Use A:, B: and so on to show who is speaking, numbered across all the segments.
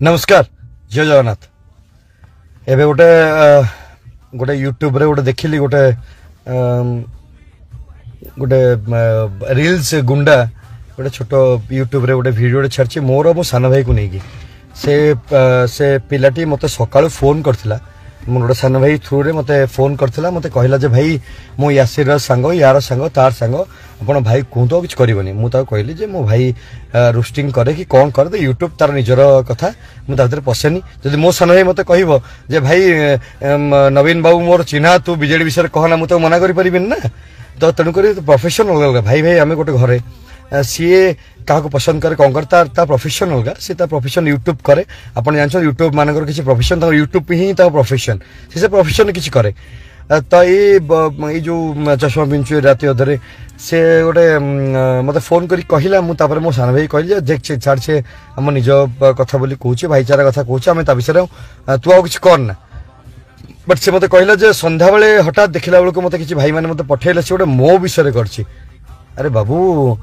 A: नमस्कार जय जगन्नाथ एबे गोटे गोटे यूट्यूब रे गोटे देखिली गोटे गोटे रील्स गुंडा गोटे छोट यूट्यूब रे गोटे वीडियो छाड़ी मोर मो सान भाई को लेकिन से पिलाटी मते सकाळु फोन करथिला मोर गोटे सान भाई थ्रू रे मते फोन करथिला मते कहला जे भाई मो यासिर सांग यार सांग तार सांग आपण भाई कहतो किछ करबनी मु ता कहली जे मो भाई रोस्टिंग करे कि कोन कर दे यूट्यूब तार निजर कथा मु ता भीतर पसेनी जदि मो सान भाई मते कहबो जे भाई नवीन बाबू मोर चिन्हा तू बीजेडी विषय कहना मु तो मना करि परिबिन ना तो तणु करी प्रोफेशनल अलग भाई भाई आमे गोटे घरे सीए क्या पसंद करे कौन कर प्रोफेशन अलग सी प्रोफेशन यूट्यूब करे अपन जानते यूट्यूब मानकर किसी प्रोफेशन यूट्यूब ही प्रोफेशन से प्रोफेशन किसी करे तो ये जो चश्मा पिंचु रात अधे से गोटे मत फोन कर कहला मुझे मो सान भाई कहली देख छाड़ से आम निज कथा बोली कहूँ भाईचारा कथा कहूँ आम विषय तू आ कि करना बट से मत कहला जे संध्या बेले हठात देखला बेलू मत किसी भाई मैंने मत पठेला से गोटे मो विषय कर अरे बाबू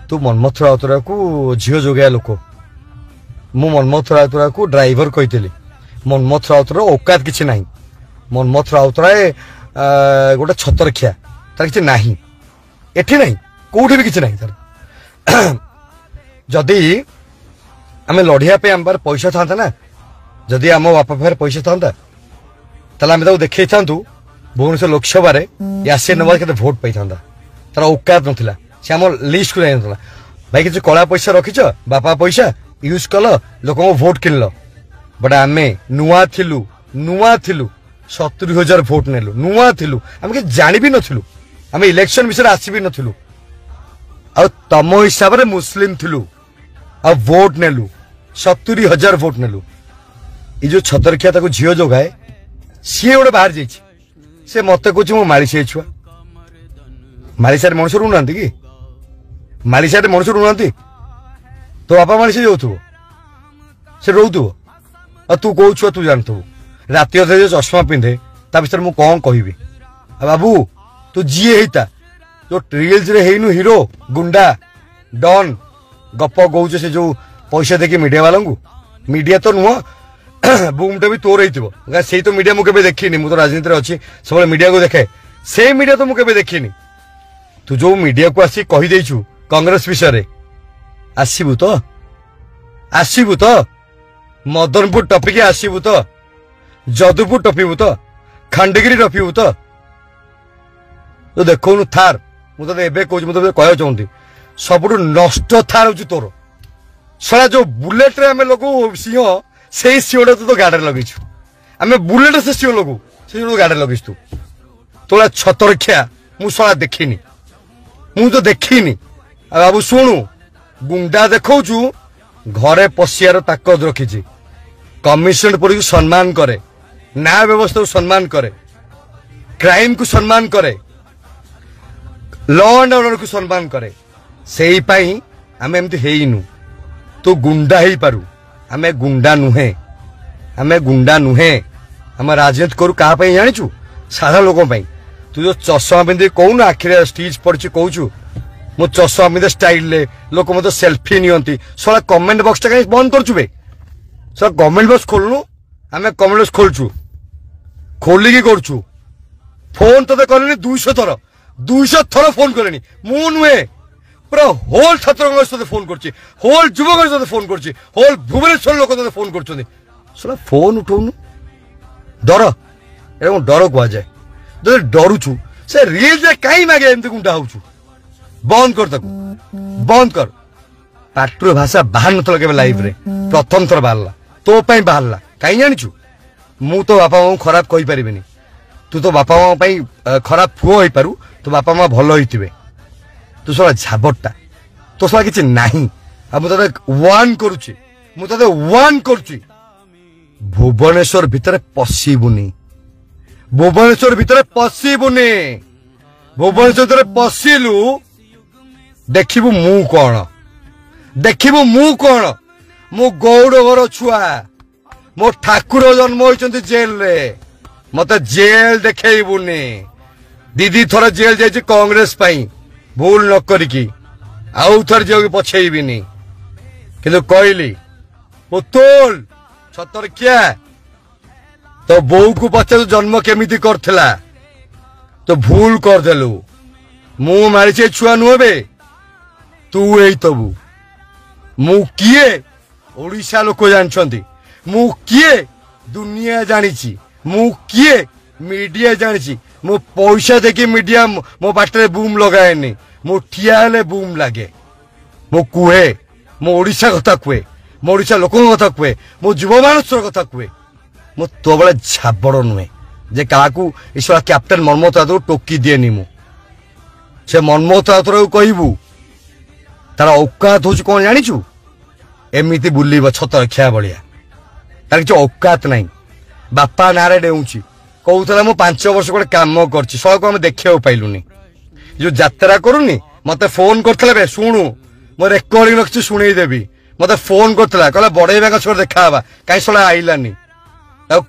A: तू मनमथ राउतरा को झील जोगाया लोक मु मनमथ राउतरा को ड्राइवर कही मनमथ राउतर औकात किसी ना मनमथ राउतरा गोटे छतरखिया तार किसी ना एठी ना कौटी भी किसी ना तार जदि आम लड़िया आम पार पैसा था ना जदि आम बापा पाखे पैसा था ताले आम देखई था भुवनेश्वर लोकसभा यासी नवाज के भोट पाई था तार औकात नाला से आम लिस्ट को जाना भाई किसी कला पैसा रखीच बापा पैसा यूज कल लोक भोट किनल बट आमे नुआ थिलु 70,000 भोट नेलु नुआ थिलु आम जानी भी नथिलु आम इलेक्शन विषय आसी भी नथिलु आ तम हिसाब रे मुस्लिम थिलु आ भोट नेलु 70,000 भोट नेलु ये जो छतरखिया ताको झियो जोगाए सी गोटे बाहर जाइए से मत कह मो मालिसा छुआ मालिसा मनुष्य रुना कि मालिसा मनुष्य रुना तो बापा मालिसा जाऊ से रोथु और तू कौ छुआ तू जानथु राति अधे जो चश्मा पिंधे ता विषय मु कौन कहबी बाबू तू जीए हेता जो रिल्स रे हेनु हीरो गुंडा डॉन गप गौच से जो पैसा देखी मीडिया वाला को मीडिया तो नुह बूमटा भी तोर ही से तो मीडिया मुझे देखनी मुझे राजनीति अच्छी सब मीडिया को देखे से मीडिया तो मुझे देखनी तू जो मीडिया को आसी कहीदेचु कांग्रेस विषय आसबू तो मदनपुर टपिक आसबू तो जदुपुर टपिबू तो खंडगिरी टपिबू तो देखु थार मुझे कहूँ कह चाहती सब नष्ट थार हूँ तोर सला जो बुलेट रे आम लगू सिंह से सिंह तो गाड़ी लगेचु आम बुलेट से सिंह लगू से गाड़ी लगे तू तोला छतरखिया मुझा देखनी मु तो देखनी बाबू शुणु गुंडा देखौचु घरे पशियार ताकत रखी कमिशन पुलिस को सम्मान करे न्याय व्यवस्था को सम्मान करे क्राइम को सम्मान करे लॉ एंड ऑर्डर को सम्मान करे से आम एमती हेनु तू गुंडा ही पारू आम गुंडा नुहे आम राजनीति करू क्या जाचु साधा लोक तू जो चश्मा पिंधि कहून आखिरे स्टिच पड़ी कहूँ मो चश्मा पिंधे स्टाइल लोक मत सेल्फी नियंती सला कमेंट बॉक्स टा कहीं बंद करचु बे सला कमेंट बॉक्स खोलनु आम कमेंट बॉक्स खोलचु खोलिकी करचु फोन तो करें 200 थर फोन करें मु नुहे पूरा होल छात्र सहित फोन कर होल युवक सहित फोन कर होल भुवनेश्वर लोक सहित फोन कर सला फोन उठाऊनु डर डर कहुए जो डरुचु से रियल कहीं मागे एमती गुंडा होचु बंद कर बंद कर पाटर भाषा बाहर नथला के लाइफ रे प्रथम थर बाहरला तो पई बाहरला कहीं जानिचु मु तो बापा मां खराब कहि परिबेनी तू तो बापा मां पई खराब पुओ होई पारू तो बापा मां भलो होइतिबे तू सला झाबटटा तो सला किछि नाही आ मु तते वार्न करूची भुवनेश्वर भितर पसिबुनी भुवनेश्वर भितर पसिबुनी भुवनेश्वर भितर पसिलु देखिबु मु कौन मु गौड़ घर छुआ मो ठाकुर जन्म होइचंती जेल रे मते जेल देखेबुनी दीदी थोड़ा जेल जाइए कांग्रेस पाई भूल न करिकी आउ थर जो पछेबिनी किंतु कहली पुतुल ଛତର କିଏ तो बोऊ को पचार जन्म केमिति करथिला तो भूल करदेलु मु मारिचे छुआ नुबे तू एई तबु मु किए ओडिशा लोक जानछंती मु किए दुनिया जानिछि मु किए मीडिया जानिछि मु पैसा देखि मीडिया मो बाटरे बूम लगाएनी मु ठिया हेले बूम लागे मु कुहे मो ओडिशा कथा कुहे मो ओडिशा लोकन कथा कुहे मो युवा मानसर कथा कुहे मु तो बड़े झाबड़ नुहे जे काकू ईश्वर कैप्टेन मनमोहन राउत टोकी दिएनी मु से मनमोहन राउत कहबू तार औकात हूँ कौन जानिचु एमती बुलब छतर खिया भाया तार किसी औकात नहीं बापा नारे डेऊँची कहूला मु 5 वर्ष गोटे कम कर आम देखा पाइलुनि जो यात्रा करूनी मत फोन करते शुणु मो रेकर्डिंग रखी शुणेदेवी मत फोन करता कहला बड़े सर देखा कहीं सला आईलानी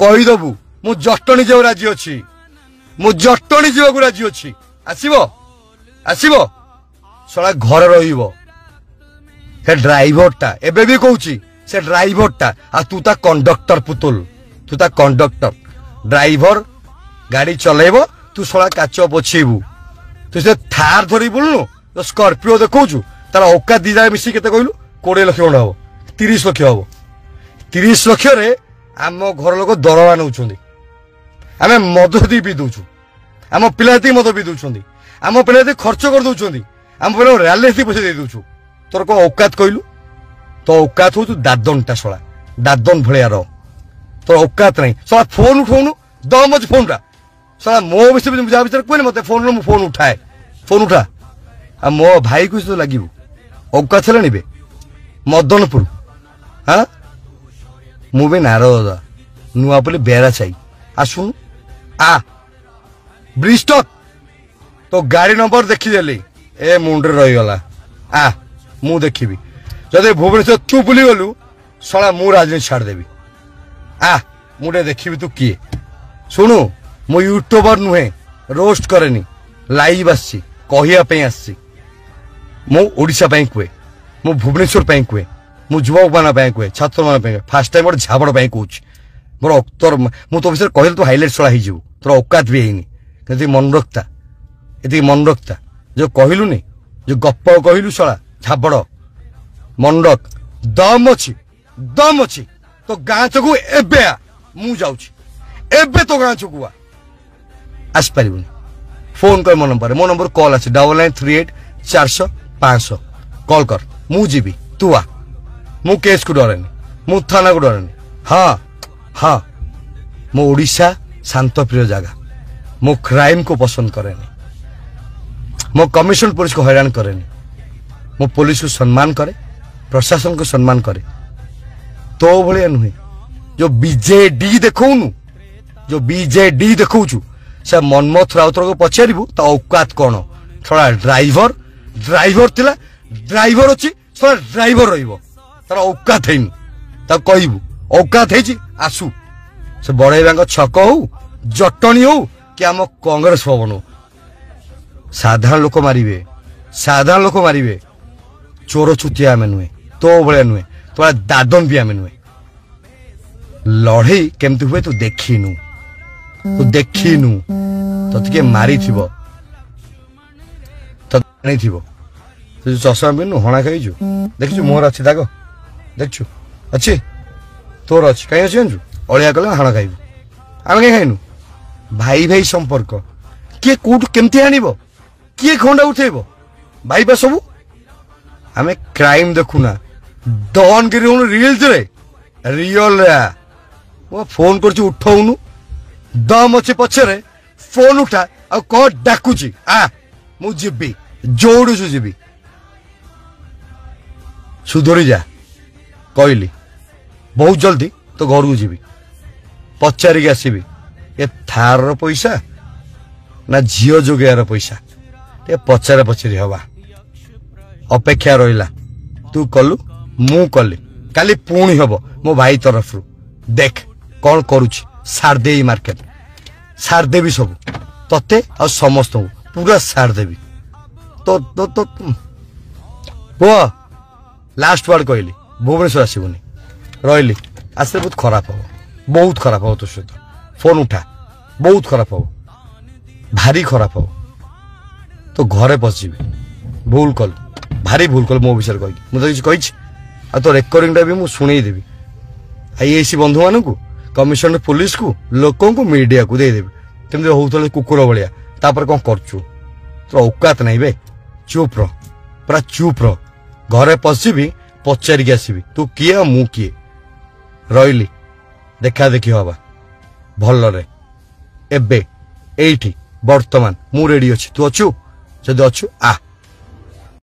A: कहीदेबू मु जटणी जा राजी अच्छी मु जटणी जावाक राजी अच्छी आसब आसब सला घर रे ड्राइवर टा एबे भी कहूँ से ड्राइवर टा आ तू ता कंडक्टर पुतुल तू ता कंडक्टर ड्राइवर गाड़ी चलेब तू सला काच पोछेबू तू से थार धरी बोलनु तो स्कॉर्पियो देखौ तार औकात दीदा मिसी केते कहलु 20 लाख खंड हम 30 लाख हम 30 लाख रे आम घर लोक दरवा नौ आम मद दी पी दौ आम पिला मद पी दौरान आम पिला खर्च कर दौरान आम पिला रैली पैसा दे दौ तोर कौन औकात कहलु तो औकात हूँ दादन टा सला दादन भाया रह तोर औकात नहीं सला फोन उठाऊनु दम अच्छे फोन टा सला मो विषय भर कहने मत फोन फोन उठाए फोन उठा आ मो भाई को तो लगे औकात है मदनपुर हाँ मु भी नारद नुआपल्ली बेरा चाई आसुन आ ब्रिज तक तो गाड़ी नंबर देखीदेली ए मुंडे रहीगला आ मु देखी जदि भुवनेश्वर तू बुली गलु सला मु राजनीति छाड़देवी आ मुझे देखी तू किए शुणु मु यूट्यूबर नुहे रोस्ट करेनी लाइव आसी कहवाई आसी मु ओडिशा कहे मु भुवनेश्वर कहे मु युवक मान कहे छात्र मान फास्ट टाइम गोटे झाबड़ कहूँ मोर तोर मु तो विषय कहले तू हाइलाइट चला हो तोर औकात भी है मन रखता ये मन रखता जो कहलुनी जो गप कहलु शला झाबड़ मन रख दम अच्छी तो गाँ चकू एबे आ मु जाऊँ एबे तो गाँ चकू आसपार फोन कर मो नंबर कॉल आस 9938 400 500 कॉल कर मु जीवी तू आ मु केस को डरेनी मु थाना को डरेनी हाँ हाँ मो ओडिशा शांत प्रिय जगह मो क्राइम को पसंद करेनी मो कमिशन पुलिस को हैरान करेनी मो पुलिस को सम्मान करे प्रशासन को सम्मान करे तो भाया नुहे जो बीजेडी देखौनु जो बीजेडी देखौछु से मनमोहन राउत को पचारू तो औकात कौन थोड़ा ड्राइवर थिला ड्राइवर अच्छी थोड़ा ड्राइवर रहिबो तार औकात है कहबू औकात है आसु से बड़े छक हो जटणी हो कि आम कांग्रेस भवन हो साधारण लोक मारे चोर चुतिया आम नुहे तो भाया नुहे तो दादन भी आम नुहे लड़े केमती हुए तू देखीनु तो मारी थो तो चषमा पिन्नु हणा खाइचु देखु मोहर अच्छी दाग देखु अच्छी तोर अच्छी कहीं अच्छी जानू अलिया कले हाण खाइबू आम कहीं खाइनु भाई भाई संपर्क किए कौटू केमती आनिब किए खंडा उठेब भाई बा सबू आम क्राइम देखुना दहनगिरी रिल्स रे रियल रे फोन कर उठाऊनु दम अच्छे पछरे फोन उठा आ कह डाकुची आ मु जीवी जोड़ू जीवी सुधरी जा कहली बहुत जल्दी तो घर को जीवी पचारिक आसबि ए थार पैसा ना झील जोगार पैसा टे पचारा पचारि हवा अपेक्षा रहा तू कलु मु कली काली पुणी हम मो भाई तरफ देख कौन करुछि सार दे मार्केट सार देवी सब तते आ समस्त पूरा सार देवी तो तो तो पुआ लास्ट वर्ड कहली भुवनेश्वर आसबुनि रही আসলে ବହୁତ ଖରାପ ହବ ତୋ ସହିତ। ଫୋନ ଉଠା, ବହୁତ ଖରାପ ହବ, ଭାରି ଖରାପ ହବ। ତ ଘରେ ପଶିଯିବି, ଭୁଲ କଲୁ, ଭାରି ଭୁଲ କଲୁ ମୋ ବିଷୟରେ କହିକି। ମୁଁ ତ କିଛି କହିଛି? ଆଉ ତୋ ରେକର୍ଡିଂଟା ବି ମୁଁ ଶୁଣେଇଦେବି IAC ବନ୍ଧୁମାନଙ୍କୁ, କମିଶନର ପୋଲିସକୁ, ଲୋକଙ୍କୁ, ମିଡିଆକୁ ଦେଇଦେବି କେମିତି ହଉଥିଲେ କୁକୁର ଭଳିଆ। ତାପରେ କଣ କରୁଛୁ? ତୋର ଔକାତ ନାହିଁ ବେ, ଚୁପ ରହ, ପୁରା ଚୁପ ରହ। ଘରେ ପଶିବି, ପଚାରିକି ଆସିବି ତୁ କିଏ ଆଉ ମୁଁ କିଏ। ରହିଲି, ଦେଖା ଦେଖି ହବା ଭଲରେ। ଏବେ ଏଇଠି ବର୍ତ୍ତମାନ ମୁଁ ରେଡି ଅଛି, ତୁ ଅଛୁ? ଯଦି ଅଛୁ ଆ।